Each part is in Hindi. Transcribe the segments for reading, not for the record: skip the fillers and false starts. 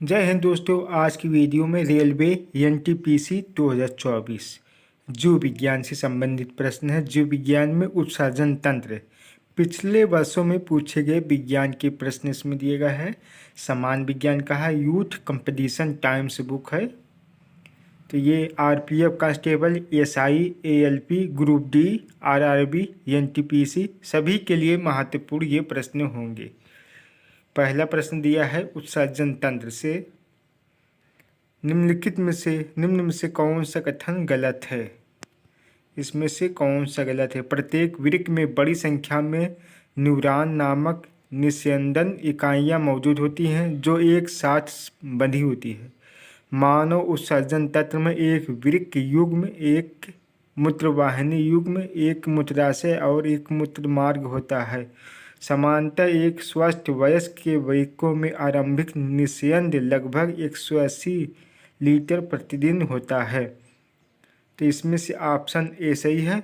जय हिंद दोस्तों। आज की वीडियो में रेलवे एनटीपीसी 2024 जीव विज्ञान से संबंधित प्रश्न है। जीव विज्ञान में उत्सर्जन तंत्र पिछले वर्षों में पूछे गए विज्ञान के प्रश्न इसमें दिए गए हैं। समान विज्ञान का है, यूथ कंपटीशन टाइम्स बुक है। तो ये RPF constable, SI, ALP, group D, RRB, NTPC सभी के लिए महत्वपूर्ण ये प्रश्न होंगे। पहला प्रश्न दिया है उत्सर्जन तंत्र से निम्न में से कौन सा कथन गलत है। इसमें से कौन सा गलत है। प्रत्येक वृक्क में बड़ी संख्या में न्यूरॉन नामक निस्यंदन इकाइयाँ मौजूद होती हैं जो एक साथ बंधी होती है। मानव उत्सर्जन तंत्र में एक वृक्क युग्म, एक मूत्रवाहिनी युग्म, एक मूत्राशय और एक मूत्रमार्ग होता है। सामान्यतः एक स्वस्थ वयस्क के वृक्कों में आरंभिक निस्यंद लगभग 180 लीटर प्रतिदिन होता है। तो इसमें से ऑप्शन ए सही है।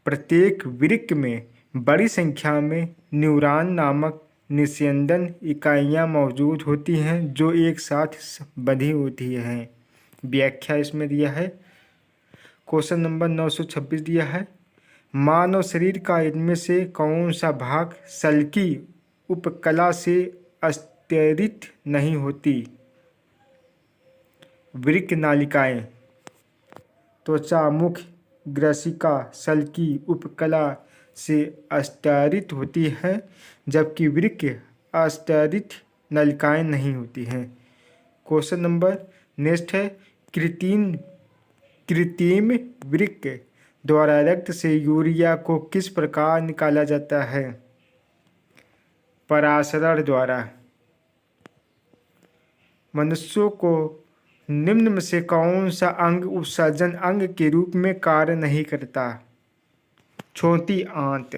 प्रत्येक वृक्क में बड़ी संख्या में न्यूरॉन नामक निस्यंदन इकाइयाँ मौजूद होती हैं जो एक साथ बंधी होती हैं। व्याख्या इसमें दिया है। क्वेश्चन नंबर 926 दिया है, मानव शरीर का इनमें से कौन सा भाग सल्की उपकला से अस्तिरित नहीं होती। वृक्क नालिकाएं, त्वचा, मुख, ग्रसिका सल्की उपकला से अस्तिरित होती है जबकि वृक्क अस्तिरित नलिकाएं नहीं होती हैं। क्वेश्चन नंबर नेक्स्ट है, कृत्रिम वृक्क द्वारा रक्त से यूरिया को किस प्रकार निकाला जाता है। पराशरण द्वारा। मनुष्यों को निम्न में से कौन सा अंग उत्सर्जन अंग के रूप में कार्य नहीं करता। छोटी आंत।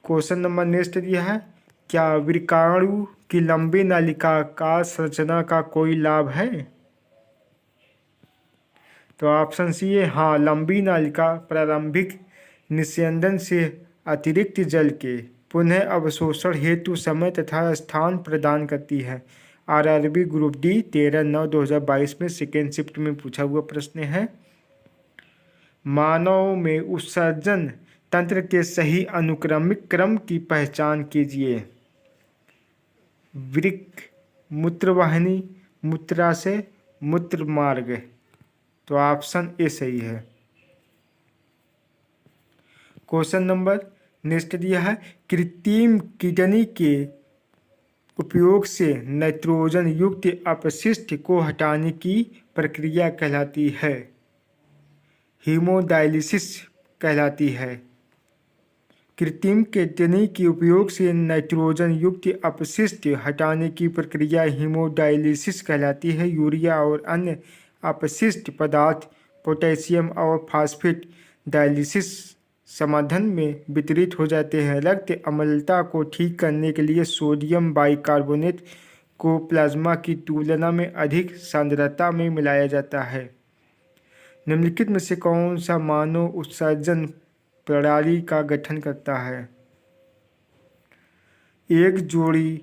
क्वेश्चन नंबर नेक्स्ट दिया है, क्या वृक्काणु की लंबी नलिका का संरचना का कोई लाभ है। तो ऑप्शन सी है हाँ, लंबी नालिका प्रारंभिक निस्यंदन से अतिरिक्त जल के पुनः अवशोषण हेतु समय तथा स्थान प्रदान करती है। आरआरबी ग्रुप डी 13/9/2022 में सेकेंड शिफ्ट में पूछा हुआ प्रश्न है। मानव में उत्सर्जन तंत्र के सही अनुक्रमिक क्रम की पहचान कीजिए। वृक्क, मूत्रवाहिनी, मूत्राशय, मूत्रमार्ग। तो ऑप्शन ए सही है। क्वेश्चन नंबर नेक्स्ट दिया है, कृत्रिम किडनी के उपयोग से नाइट्रोजन युक्त अपशिष्ट को हटाने की प्रक्रिया कहलाती है। हीमोडायलिसिस कहलाती है। कृत्रिम किडनी के उपयोग से नाइट्रोजन युक्त अपशिष्ट हटाने की प्रक्रिया हीमोडायलिसिस कहलाती है। यूरिया और अन्य अपशिष्ट पदार्थ पोटेशियम और फास्फेट डायलिसिस समाधान में वितरित हो जाते हैं। रक्त अम्लता को ठीक करने के लिए सोडियम बाइकार्बोनेट को प्लाज्मा की तुलना में अधिक सांद्रता में मिलाया जाता है। निम्नलिखित में से कौन सा मानव उत्सर्जन प्रणाली का गठन करता है। एक जोड़ी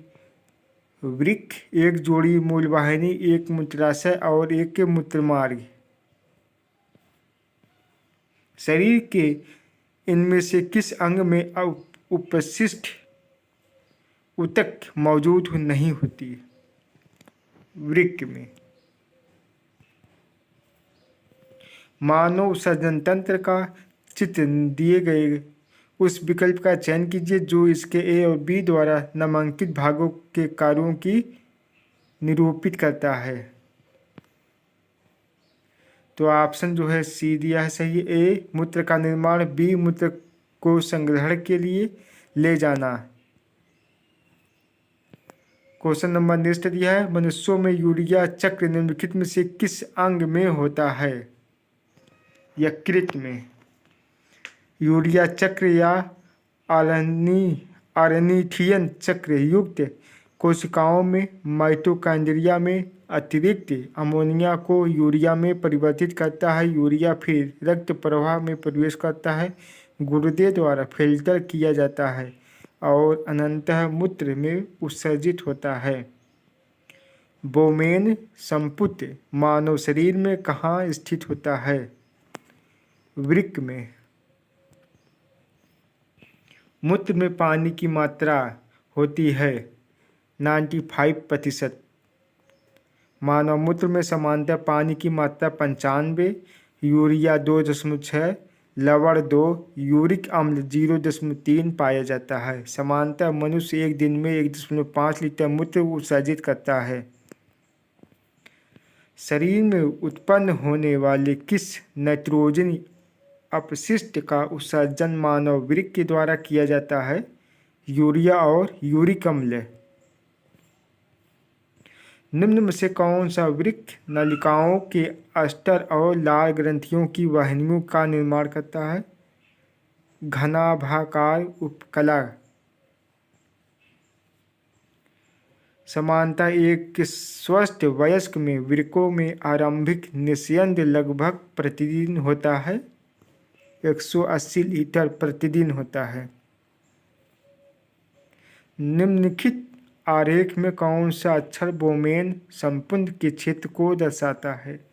वृक्क, एक जोड़ी मूलवाहिनी, एक मूत्राशय और एक मूत्रमार्ग। शरीर के इनमें से किस अंग में उपशिष्ट ऊतक मौजूद नहीं होती। वृक्क में। मानव उत्सर्जन तंत्र का चित्र दिए गए उस विकल्प का चयन कीजिए जो इसके ए और बी द्वारा नामांकित भागों के कार्यों की निरूपित करता है। तो ऑप्शन जो है सी दिया है सही। ए मूत्र का निर्माण, बी मूत्र को संग्रहण के लिए ले जाना। क्वेश्चन नंबर नेक्स्ट दिया है, मनुष्यों में यूरिया चक्र निम्नलिखित में से किस अंग में होता है। यकृत में। यूरिया चक्र या आर्निथियन चक्र युक्त कोशिकाओं में माइटोकॉन्ड्रिया में अतिरिक्त अमोनिया को यूरिया में परिवर्तित करता है। यूरिया फिर रक्त प्रवाह में प्रवेश करता है, गुर्दे द्वारा फिल्टर किया जाता है और अनंतः मूत्र में उत्सर्जित होता है। वोमेन संपुट मानव शरीर में कहाँ स्थित होता है? वृक्क में। मूत्र में पानी की मात्रा होती है 95%। मानव मूत्र में सामान्यतः पानी की मात्रा 95, यूरिया 2.6, लवण 2, यूरिक अम्ल 0.3 पाया जाता है। सामान्यतः मनुष्य एक दिन में 1.5 लीटर मूत्र उत्सर्जित करता है। शरीर में उत्पन्न होने वाले किस नाइट्रोजन अपशिष्ट का उत्सर्जन मानव वृक्क के द्वारा किया जाता है? यूरिया और यूरिक अम्ल। निम्न में से कौन सा वृक्क नलिकाओं के अस्टर और लाल ग्रंथियों की वाहिनियों का निर्माण करता है? घनाभाकार उपकला। सामान्यतः एक स्वस्थ वयस्क में वृक्कों में आरंभिक निस्यंद लगभग प्रतिदिन होता है 180 लीटर प्रतिदिन होता है। निम्नलिखित आरेख में कौन सा अक्षर वोमेन संपुट के क्षेत्र को दर्शाता है?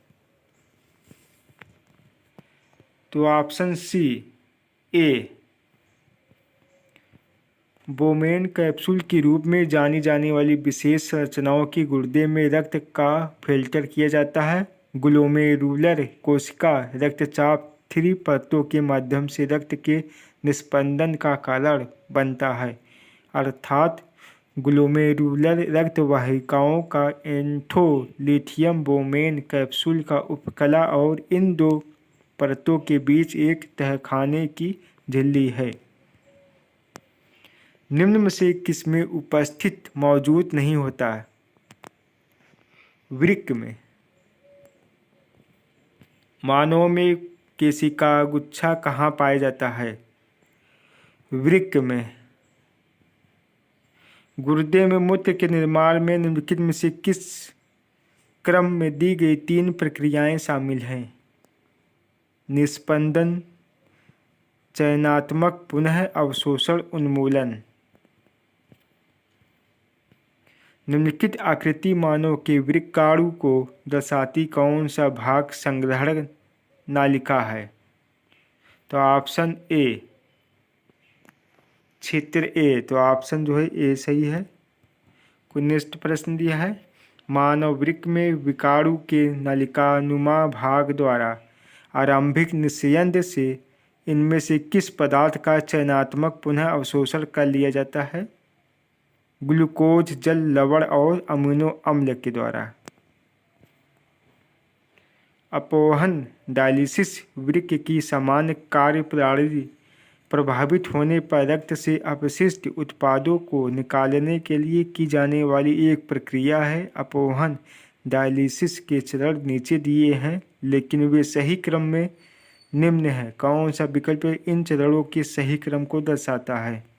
तो ऑप्शन सी ए। वोमेन कैप्सूल के रूप में जानी जाने वाली विशेष संरचनाओं की गुर्दे में रक्त का फिल्टर किया जाता है। ग्लोमेरुलर कोशिका रक्तचाप 3 परतों के माध्यम से रक्त के निस्पंदन का कारण बनता है, अर्थात ग्लोमेरुलर रक्त वाहिकाओं का एंडोथेलियम वोमेन कैप्सूल का उपकला और इन दो परतों के बीच एक तहखाने की झिल्ली है। निम्न में से किसमें उपस्थित मौजूद नहीं होता? वृक्क में। मानव में केशिका गुच्छा कहाँ पाया जाता है? वृक्क में। गुर्दे में मूत्र के निर्माण में निम्नलिखित में से किस क्रम में दी गई 3 प्रक्रियाएं शामिल हैं? निस्पंदन, चयनात्मक पुनः अवशोषण, उन्मूलन। निम्नलिखित आकृति मानव के वृक्काणु को दर्शाती कौन सा भाग संग्रहण नालिका है? तो ऑप्शन ए, क्षेत्र ए। तो ऑप्शन जो है ए सही है। कोई नेक्स्ट प्रश्न दिया है, मानव वृक्क में विकाणु के नलिकानुमा भाग द्वारा आरंभिक निस्यंद से इनमें से किस पदार्थ का चयनात्मक पुनः अवशोषण कर लिया जाता है? ग्लूकोज, जल, लवण और अमीनो अम्ल के द्वारा। अपोहन डायलिसिस वृक्क की सामान्य कार्यप्रणाली प्रभावित होने पर रक्त से अपशिष्ट उत्पादों को निकालने के लिए की जाने वाली एक प्रक्रिया है। अपोहन डायलिसिस के चरण नीचे दिए हैं, लेकिन वे सही क्रम में निम्न है। कौन सा विकल्प इन चरणों के सही क्रम को दर्शाता है?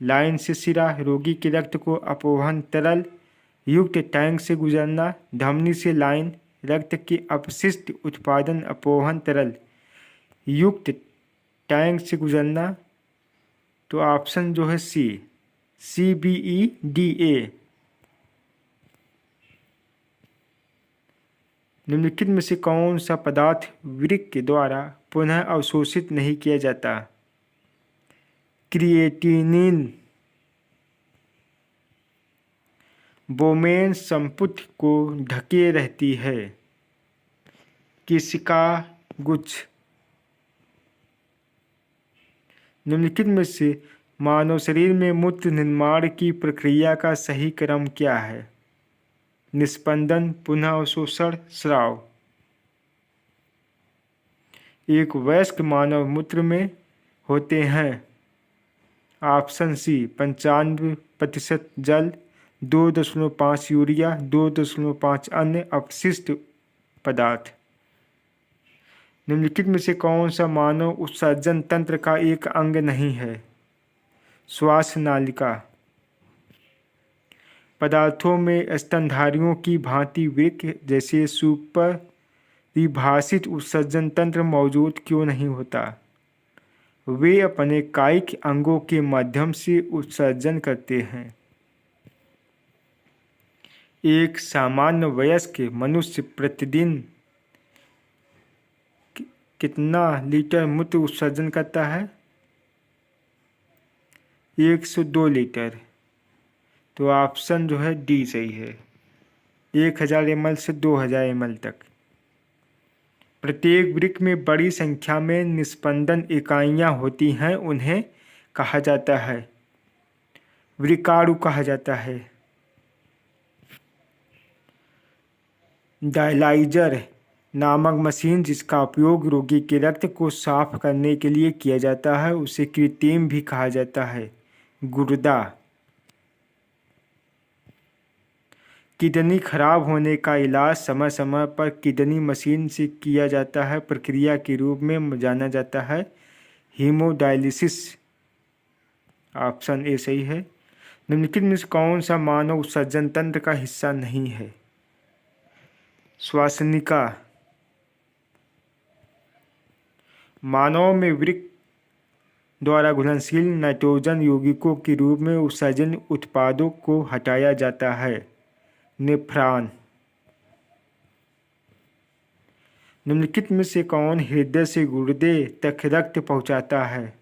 लाइन से सिरा रोगी के रक्त को अपोहन तरल युक्त टैंक से गुजरना, धमनी से लाइन रक्त के अपशिष्ट उत्पादन अपोहन तरल युक्त टैंक से गुजरना। तो ऑप्शन जो है सी, CBEDA। निम्नलिखित में से कौन सा पदार्थ वृक्क के द्वारा पुनः अवशोषित नहीं किया जाता? क्रिएटिनिन। वोमेन संपुट को ढके रहती है केशिका गुच्छ। निम्नलिखित में से मानव शरीर में मूत्र निर्माण की प्रक्रिया का सही क्रम क्या है? निस्पंदन, पुनः अवशोषण, स्राव। एक वयस्क मानव मूत्र में होते हैं ऑप्शन सी 95% जल, 2.5 यूरिया, 2.5 अन्य अपशिष्ट पदार्थ। निम्नलिखित में से कौन सा मानव उत्सर्जन तंत्र का एक अंग नहीं है? श्वास नालिका। पदार्थों में स्तनधारियों की भांति वृक्क जैसे सुपरिभाषित उत्सर्जन तंत्र मौजूद क्यों नहीं होता? वे अपने कायिक अंगों के माध्यम से उत्सर्जन करते हैं। एक सामान्य वयस्क मनुष्य प्रतिदिन कितना लीटर मूत्र उत्सर्जन करता है? 102 लीटर। तो ऑप्शन जो है डी सही है, 1000 ml से 2000 ml तक। प्रत्येक वृक्क में बड़ी संख्या में निस्पंदन इकाइयाँ होती हैं, उन्हें कहा जाता है वृक्काणु कहा जाता है। डायलाइजर नामक मशीन जिसका उपयोग रोगी के रक्त को साफ करने के लिए किया जाता है उसे कृत्रिम भी कहा जाता है। गुर्दा। किडनी खराब होने का इलाज समय समय पर किडनी मशीन से किया जाता है, प्रक्रिया के रूप में जाना जाता है हीमोडायलिसिस। ऑप्शन ए सही है। निम्नलिखित में से कौन सा मानव उत्सर्जन तंत्र का हिस्सा नहीं है? श्वसनिका। मानव में वृक्क द्वारा घुलनशील नाइट्रोजन यौगिकों के रूप में उत्सर्जन उत्पादों को हटाया जाता है। नेफ्रॉन। निम्नलिखित में से कौन हृदय से गुर्दे तक रक्त पहुंचाता है?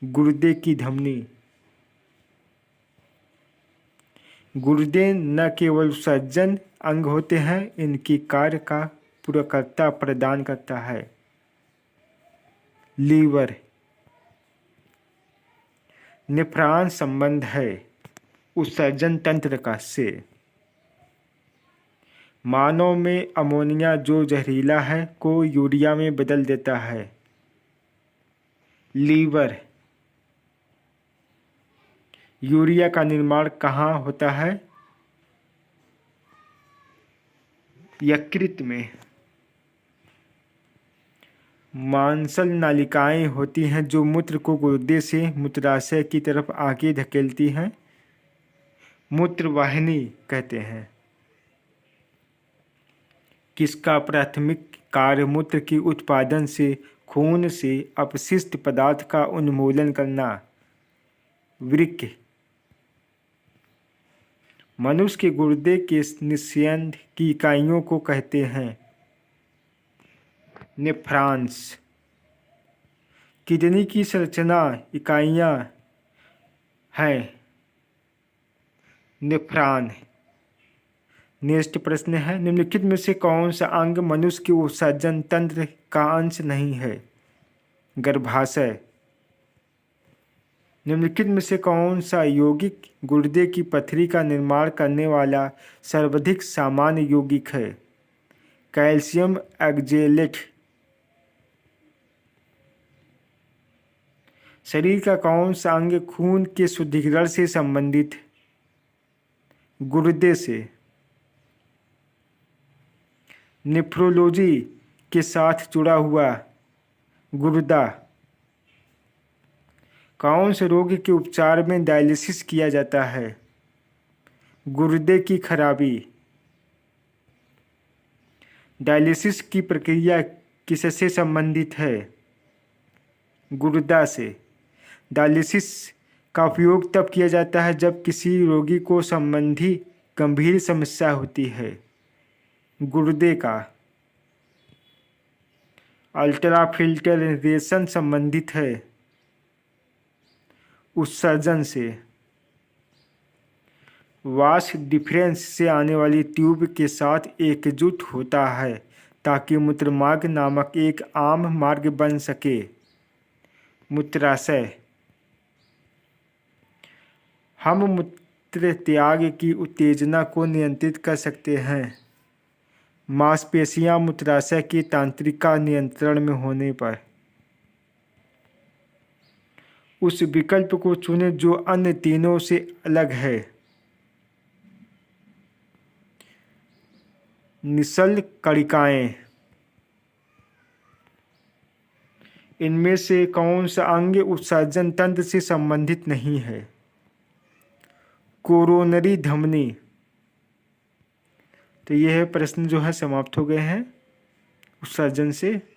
गुर्दे की धमनी। गुर्दे न केवल उत्सर्जन अंग होते हैं, इनकी कार्य का पूर्णता प्रदान करता है। लीवर। नेफ्रॉन संबंध है उत्सर्जन तंत्र का से। मानव में अमोनिया जो जहरीला है को यूरिया में बदल देता है। लीवर। यूरिया का निर्माण कहाँ होता है? यकृत में। मांसल नालिकाएं होती हैं जो मूत्र को गुर्दे से मूत्राशय की तरफ आगे धकेलती हैं, मूत्रवाहिनी कहते हैं। किसका प्राथमिक कार्य मूत्र के उत्पादन से खून से अपशिष्ट पदार्थ का उन्मूलन करना? वृक्क। मनुष्य के गुर्दे के निस्यंद की इकाइयों को कहते हैं नेफ्रॉन्स। किडनी की संरचना इकाइयाँ हैं नेफ्रॉन। नेक्स्ट प्रश्न है, निम्नलिखित में से कौन सा अंग मनुष्य के उत्सर्जन तंत्र का अंश नहीं है? गर्भाशय। निम्नलिखित में से कौन सा यौगिक गुर्दे की पथरी का निर्माण करने वाला सर्वाधिक सामान्य यौगिक है? Calcium oxalate. शरीर का कौन सा अंग खून के शुद्धिकरण से संबंधित? गुर्दे से। नेफ्रोलॉजी के साथ जुड़ा हुआ गुर्दा। कौन से रोग के उपचार में डायलिसिस किया जाता है? गुर्दे की खराबी। डायलिसिस की प्रक्रिया किससे संबंधित है? गुर्दा से। डायलिसिस का उपयोग तब किया जाता है जब किसी रोगी को संबंधी गंभीर समस्या होती है। गुर्दे का। अल्ट्राफिल्ट्रेशन संबंधित है उत्सर्जन से। वाश डिफरेंस से आने वाली ट्यूब के साथ एकजुट होता है ताकि मूत्रमार्ग नामक एक आम मार्ग बन सके। मूत्राशय। हम मूत्र त्याग की उत्तेजना को नियंत्रित कर सकते हैं मांसपेशियां मूत्राशय की तंत्रिका नियंत्रण में होने पर। उस विकल्प को चुनें जो अन्य तीनों से अलग है। निश्चल कणिकाएं। इनमें से कौन सा अंग उत्सर्जन तंत्र से संबंधित नहीं है? कोरोनरी धमनी। तो यह प्रश्न जो है समाप्त हो गए हैं उत्सर्जन से।